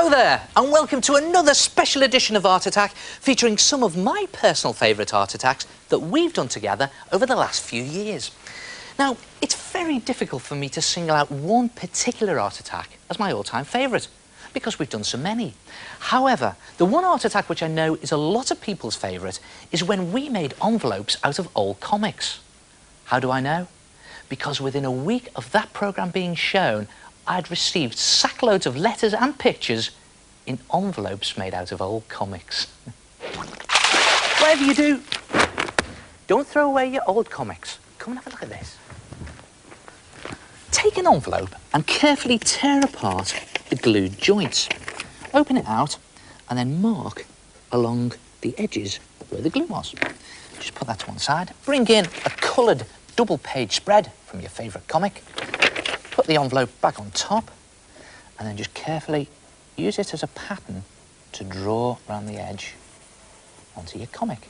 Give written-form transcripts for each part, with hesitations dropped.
Hello there, and welcome to another special edition of Art Attack, featuring some of my personal favourite art attacks that we've done together over the last few years. Now, it's very difficult for me to single out one particular art attack as my all-time favourite, because we've done so many. However, the one art attack which I know is a lot of people's favourite is when we made envelopes out of old comics. How do I know? Because within a week of that programme being shown, I'd received sackloads of letters and pictures in envelopes made out of old comics. Whatever you do, don't throw away your old comics. Come and have a look at this. Take an envelope and carefully tear apart the glued joints. Open it out and then mark along the edges where the glue was. Just put that to one side. Bring in a coloured double-page spread from your favourite comic. Put the envelope back on top and then just carefully use it as a pattern to draw around the edge onto your comic.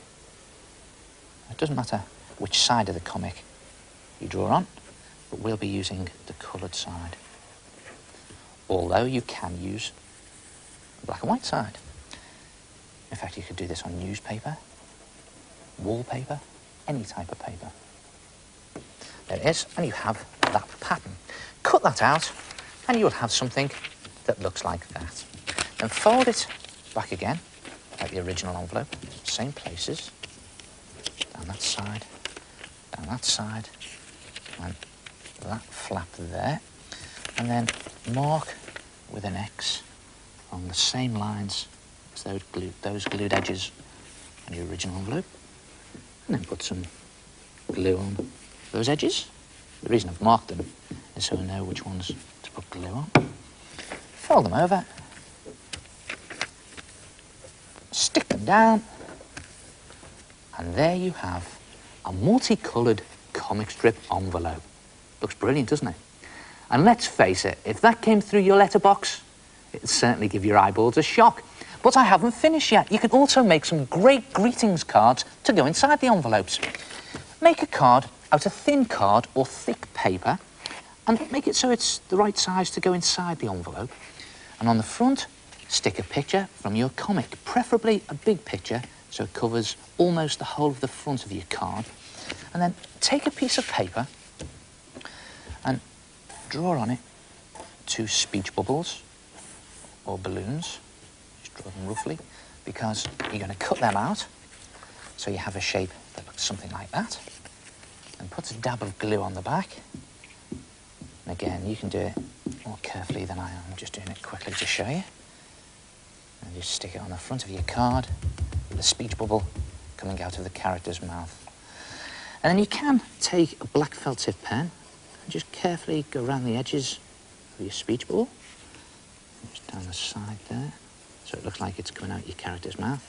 It doesn't matter which side of the comic you draw on, but we'll be using the coloured side. Although you can use the black and white side. In fact, you could do this on newspaper, wallpaper, any type of paper. There it is, and you have that pattern. Cut that out, and you'll have something that looks like that. Then fold it back again, like the original envelope, same places, down that side, and that flap there, and then mark with an X on the same lines as those glued edges on your original envelope, and then put some glue on those edges. The reason I've marked them is so I know which ones to put glue on. Fold them over, stick them down, and there you have a multicoloured comic strip envelope. Looks brilliant, doesn't it? And let's face it, if that came through your letterbox, it'd certainly give your eyeballs a shock. But I haven't finished yet. You can also make some great greetings cards to go inside the envelopes. Make a card out of thin card or thick paper and make it so it's the right size to go inside the envelope. And on the front, stick a picture from your comic, preferably a big picture so it covers almost the whole of the front of your card. And then take a piece of paper and draw on it 2 speech bubbles or balloons. Just draw them roughly because you're going to cut them out so you have a shape that looks something like that. And put a dab of glue on the back. And again, you can do it more carefully than I am. I'm just doing it quickly to show you. And just stick it on the front of your card with a speech bubble coming out of the character's mouth. And then you can take a black felt tip pen and just carefully go around the edges of your speech bubble. Just down the side there, so it looks like it's coming out your character's mouth.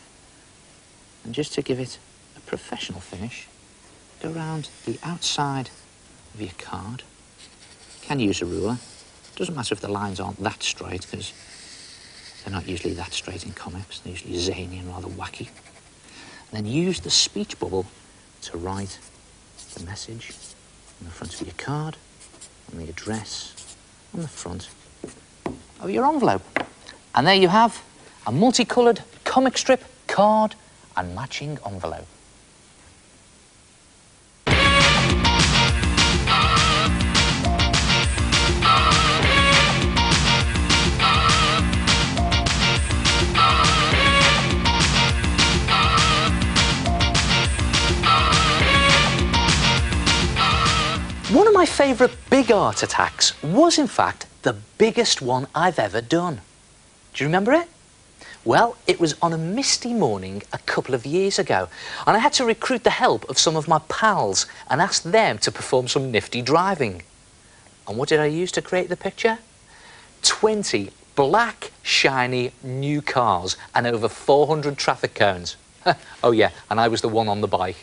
And just to give it a professional finish, go around the outside of your card. You can use a ruler. Doesn't matter if the lines aren't that straight, because they're not usually that straight in comics. They're usually zany and rather wacky. And then use the speech bubble to write the message on the front of your card and the address on the front of your envelope. And there you have a multicoloured comic strip, card and matching envelope. One of my favourite big art attacks was, in fact, the biggest one I've ever done. Do you remember it? Well, it was on a misty morning a couple of years ago, and I had to recruit the help of some of my pals and ask them to perform some nifty driving. And what did I use to create the picture? 20 black, shiny, new cars and over 400 traffic cones. Oh yeah, and I was the one on the bike.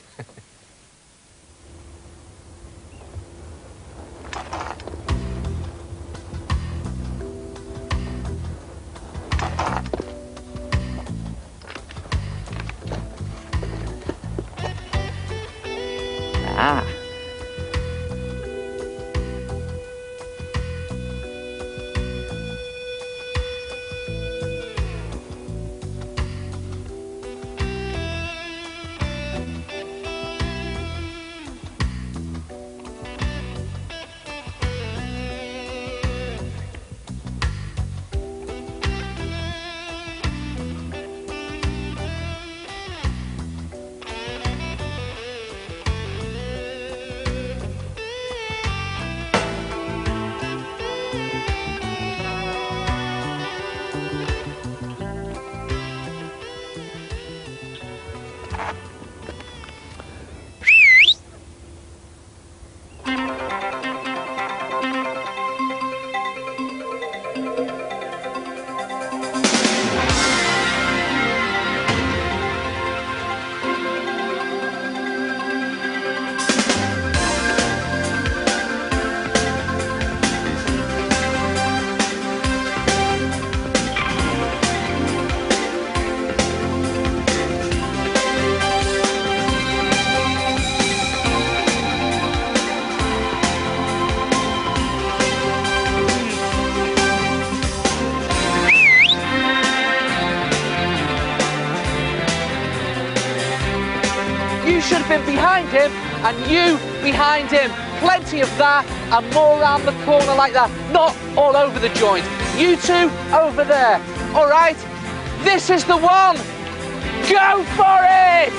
Ah. him behind him, and you behind him. Plenty of that, and more around the corner like that. Not all over the joint. You two over there. All right, this is the one. Go for it!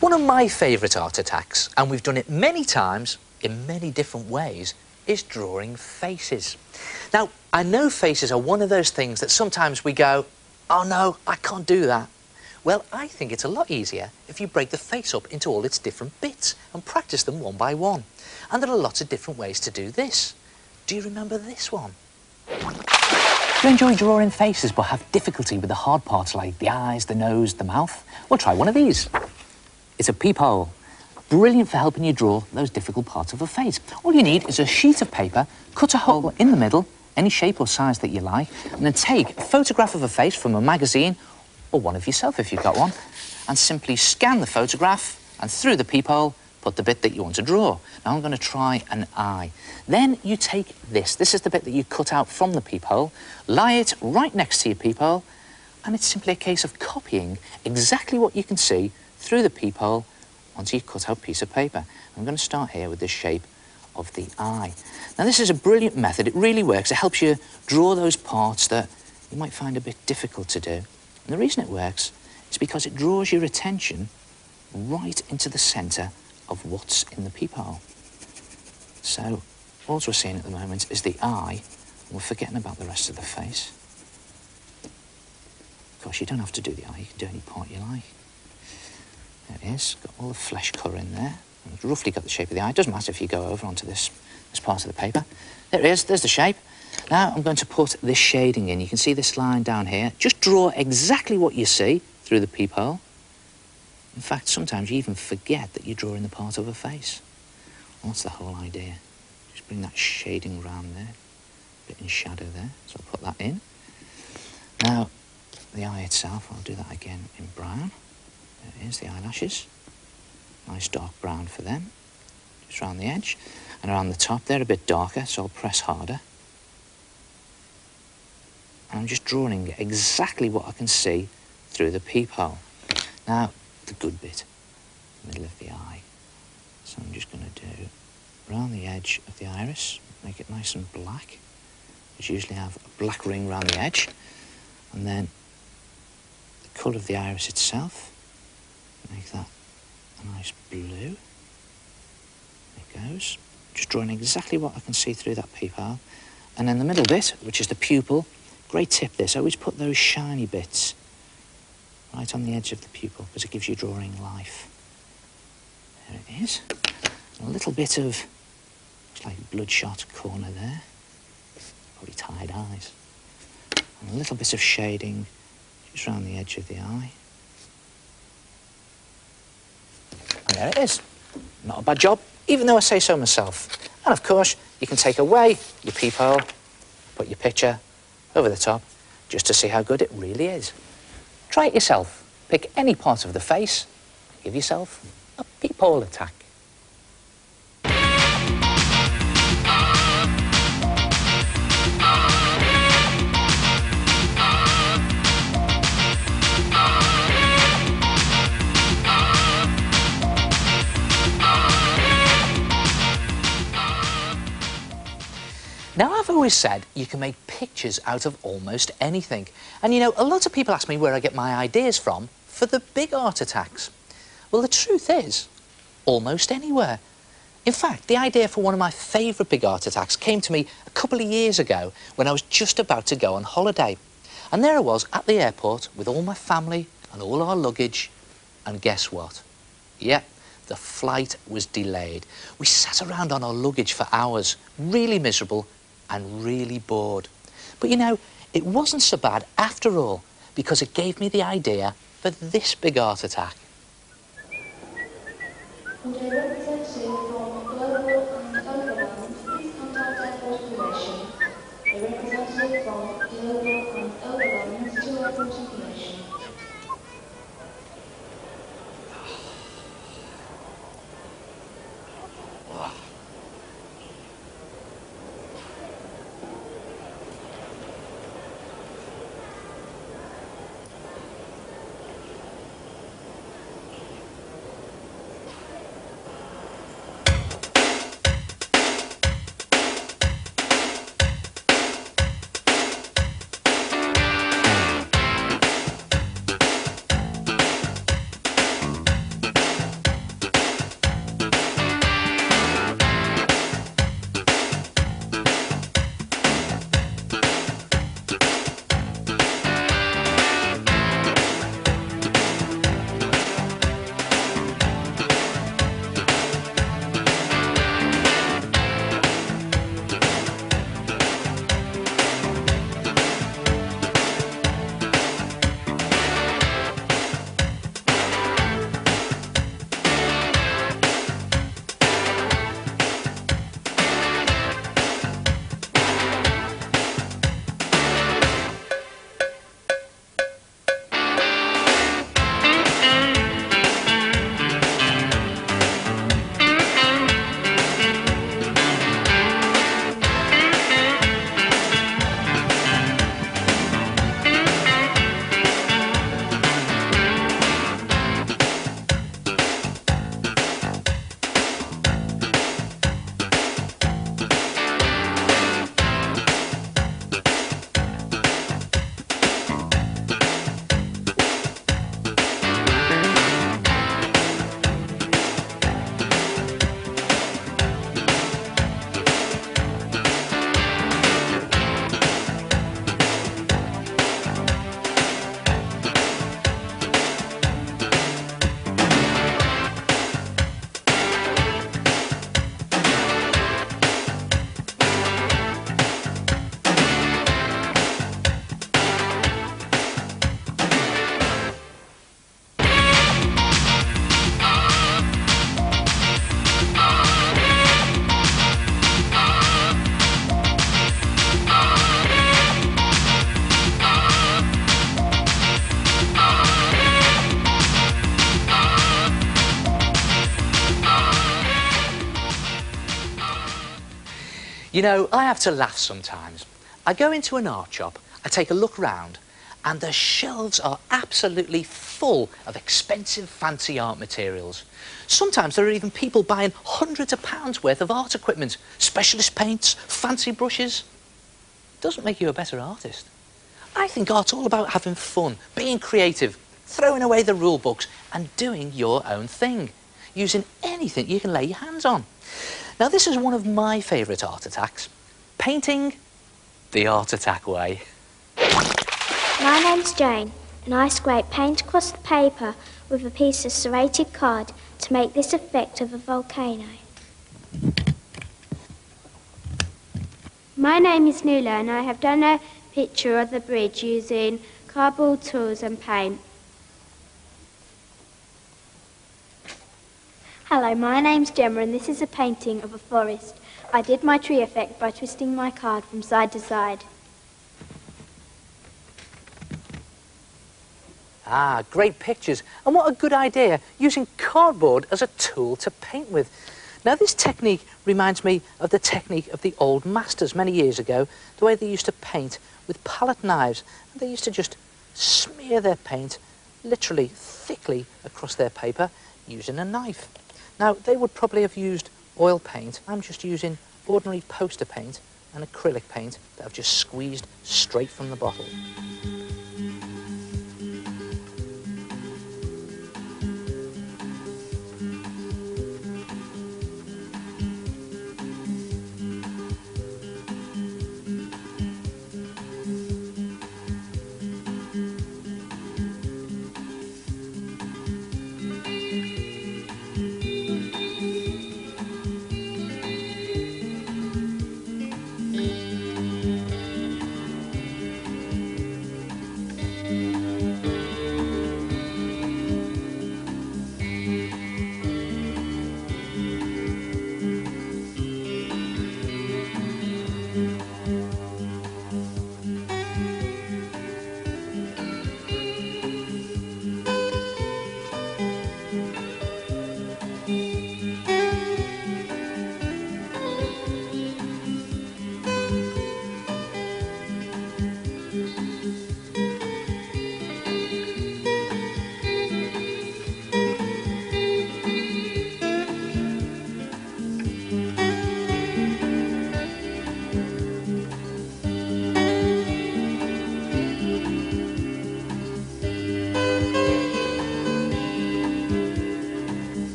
One of my favourite art attacks, and we've done it many times in many different ways, is drawing faces. Now, I know faces are one of those things that sometimes we go, oh no, I can't do that. Well, I think it's a lot easier if you break the face up into all its different bits and practice them one by one. And there are lots of different ways to do this. Do you remember this one? Do you enjoy drawing faces but have difficulty with the hard parts like the eyes, the nose, the mouth? Well, try one of these. It's a peephole. Brilliant for helping you draw those difficult parts of a face. All you need is a sheet of paper, cut a hole in the middle, any shape or size that you like, and then take a photograph of a face from a magazine, or one of yourself if you've got one, and simply scan the photograph, and through the peephole, put the bit that you want to draw. Now I'm going to try an eye. Then you take this. This is the bit that you cut out from the peephole, lie it right next to your peephole, and it's simply a case of copying exactly what you can see through the peephole onto your cut-out piece of paper. I'm going to start here with the shape of the eye. Now, this is a brilliant method. It really works. It helps you draw those parts that you might find a bit difficult to do. And the reason it works is because it draws your attention right into the centre of what's in the peephole. So, all we're seeing at the moment is the eye, and we're forgetting about the rest of the face. Of course, you don't have to do the eye. You can do any part you like. There it is, got all the flesh colour in there. It's roughly got the shape of the eye. It doesn't matter if you go over onto this part of the paper. There it is, there's the shape. Now I'm going to put this shading in. You can see this line down here. Just draw exactly what you see through the peephole. In fact, sometimes you even forget that you're drawing the part of a face. Well, that's the whole idea. Just bring that shading round there, a bit in shadow there. So I'll put that in. Now, the eye itself, I'll do that again in brown. There it is, the eyelashes. Nice dark brown for them. Just around the edge. And around the top, they're a bit darker, so I'll press harder. And I'm just drawing exactly what I can see through the peephole. Now, the good bit, the middle of the eye. So I'm just going to do around the edge of the iris, make it nice and black. Just usually have a black ring around the edge. And then the colour of the iris itself. Make that a nice blue. There it goes. Just drawing exactly what I can see through that peephole. And then the middle bit, which is the pupil, great tip this, always put those shiny bits right on the edge of the pupil because it gives you drawing life. There it is. And a little bit of, looks like bloodshot corner there. Probably tired eyes. And a little bit of shading just around the edge of the eye. And there it is. Not a bad job, even though I say so myself. And of course, you can take away your peephole, put your picture over the top, just to see how good it really is. Try it yourself. Pick any part of the face, give yourself a peephole attack. Now, I've always said you can make pictures out of almost anything. And you know, a lot of people ask me where I get my ideas from for the big art attacks. Well, the truth is, almost anywhere. In fact, the idea for one of my favourite big art attacks came to me a couple of years ago when I was just about to go on holiday. And there I was at the airport with all my family and all our luggage. And guess what? Yep, the flight was delayed. We sat around on our luggage for hours, really miserable and really bored. But you know, it wasn't so bad after all, because it gave me the idea for this big heart attack. Would a representative from Global and Overland please contact airport information? A representative from Global and Overland to airport information. You know, I have to laugh sometimes. I go into an art shop, I take a look round, and the shelves are absolutely full of expensive fancy art materials. Sometimes there are even people buying hundreds of pounds worth of art equipment, specialist paints, fancy brushes. It doesn't make you a better artist. I think art's all about having fun, being creative, throwing away the rule books and doing your own thing, using anything you can lay your hands on. Now this is one of my favourite art attacks, painting the art attack way. My name's Jane, and I scrape paint across the paper with a piece of serrated card to make this effect of a volcano. My name is Nuala, and I have done a picture of the bridge using cardboard tools and paint. Hello, my name's Gemma, and this is a painting of a forest. I did my tree effect by twisting my card from side to side. Ah, great pictures. And what a good idea, using cardboard as a tool to paint with. Now this technique reminds me of the technique of the old masters many years ago, the way they used to paint with palette knives. And they used to just smear their paint literally thickly across their paper using a knife. Now they would probably have used oil paint. I'm just using ordinary poster paint and acrylic paint that I've just squeezed straight from the bottle.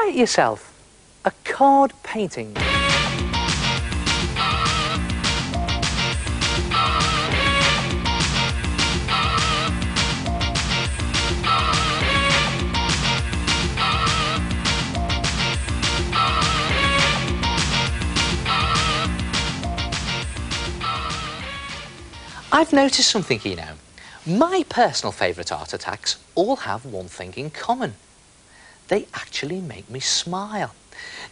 Try it yourself. A card painting. I've noticed something, you know. My personal favourite art attacks all have one thing in common. They actually make me smile.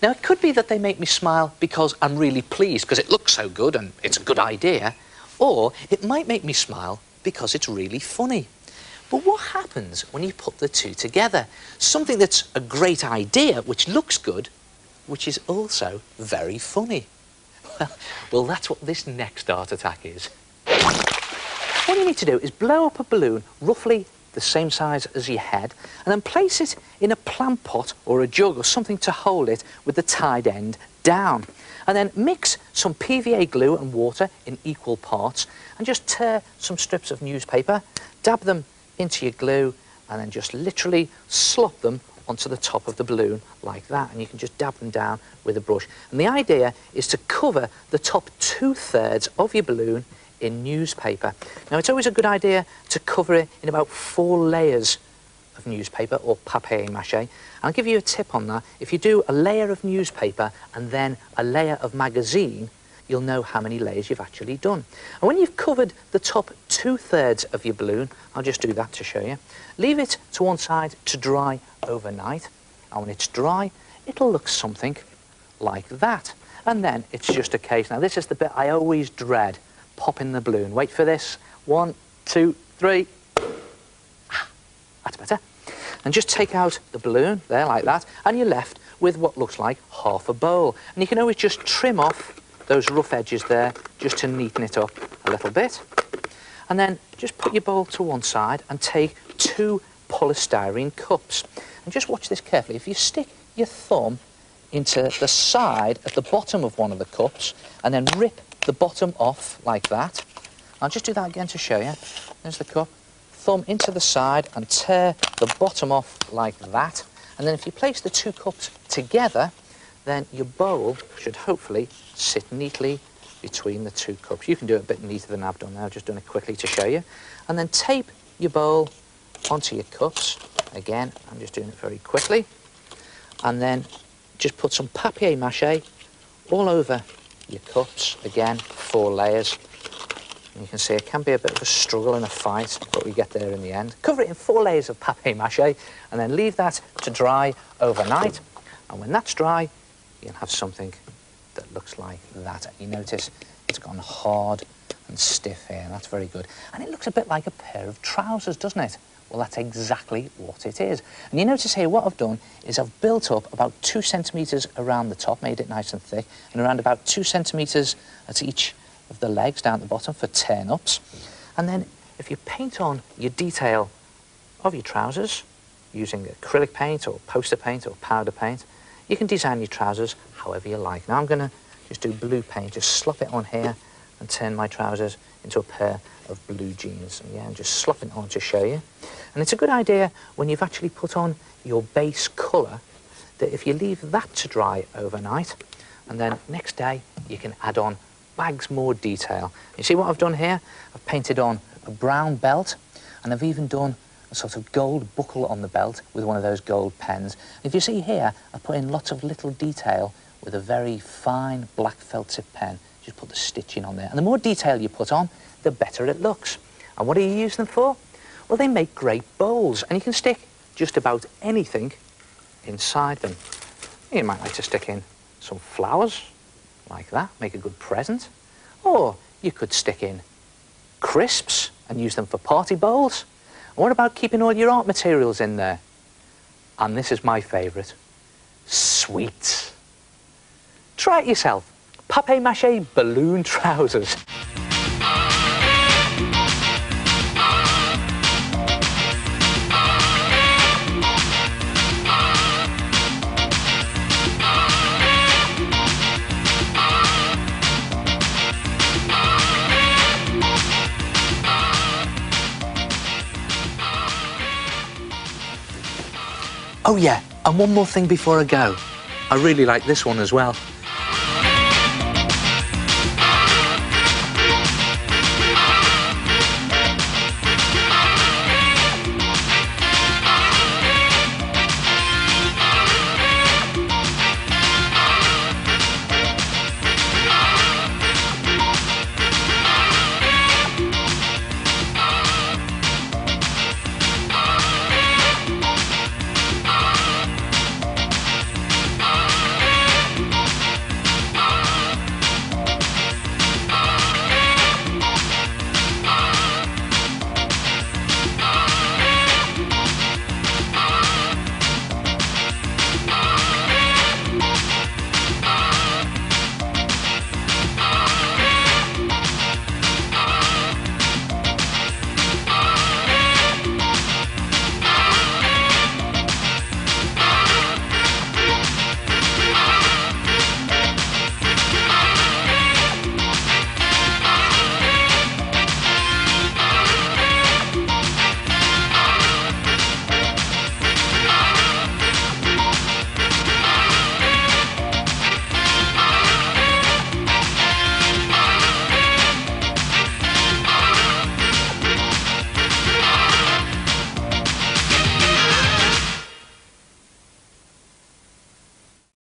Now, it could be that they make me smile because I'm really pleased because it looks so good and it's a good idea, or it might make me smile because it's really funny. But what happens when you put the two together? Something that's a great idea, which looks good, which is also very funny. Well, that's what this next art attack is. What you need to do is blow up a balloon roughly the same size as your head and then place it in a plant pot or a jug or something to hold it with the tied end down. And then mix some PVA glue and water in equal parts and just tear some strips of newspaper, dab them into your glue and then just literally slop them onto the top of the balloon like that, and you can just dab them down with a brush. And the idea is to cover the top 2/3 of your balloon in newspaper. Now, it's always a good idea to cover it in about 4 layers of newspaper or papier-mâché. I'll give you a tip on that. If you do a layer of newspaper and then a layer of magazine, you'll know how many layers you've actually done. And when you've covered the top 2/3 of your balloon, I'll just do that to show you, leave it to one side to dry overnight. And when it's dry, it'll look something like that. And then it's just a case, now this is the bit I always dread, popping the balloon. Wait for this. 1, 2, 3. That's better. And just take out the balloon there like that, and you're left with what looks like half a bowl. And you can always just trim off those rough edges there just to neaten it up a little bit. And then just put your bowl to one side and take 2 polystyrene cups. And just watch this carefully. If you stick your thumb into the side at the bottom of one of the cups and then rip the bottom off like that. I'll just do that again to show you. There's the cup. Thumb into the side and tear the bottom off like that. And then if you place the 2 cups together, then your bowl should hopefully sit neatly between the 2 cups. You can do it a bit neater than I've done now, just doing it quickly to show you. And then tape your bowl onto your cups. Again, I'm just doing it very quickly. And then just put some papier-mâché all over your cups. Again, 4 layers. And you can see it can be a bit of a struggle and a fight, but we get there in the end. Cover it in 4 layers of papier-mâché and then leave that to dry overnight. And when that's dry, you'll have something that looks like that. And you notice it's gone hard and stiff here. That's very good. And it looks a bit like a pair of trousers, doesn't it? Well, that's exactly what it is. And you notice here what I've done is I've built up about 2 centimetres around the top, made it nice and thick, and around about 2 centimetres at each of the legs down at the bottom for turn-ups. And then if you paint on your detail of your trousers using acrylic paint or poster paint or powder paint, you can design your trousers however you like. Now I'm going to just do blue paint, just slop it on here and turn my trousers into a pair of blue jeans. And yeah, and just slop it on to show you. And it's a good idea when you've actually put on your base colour that if you leave that to dry overnight and then next day you can add on bags more detail. You see what I've done here? I've painted on a brown belt and I've even done a sort of gold buckle on the belt with one of those gold pens. And if you see here, I put in lots of little detail with a very fine black felt tip pen. Just put the stitching on there. And the more detail you put on, the better it looks. And what do you use them for? Well, they make great bowls, and you can stick just about anything inside them. You might like to stick in some flowers, like that, make a good present. Or you could stick in crisps and use them for party bowls. And what about keeping all your art materials in there? And this is my favourite, sweets. Try it yourself. Papier-mâché balloon trousers. Oh yeah, And one more thing before I go. I really like this one as well.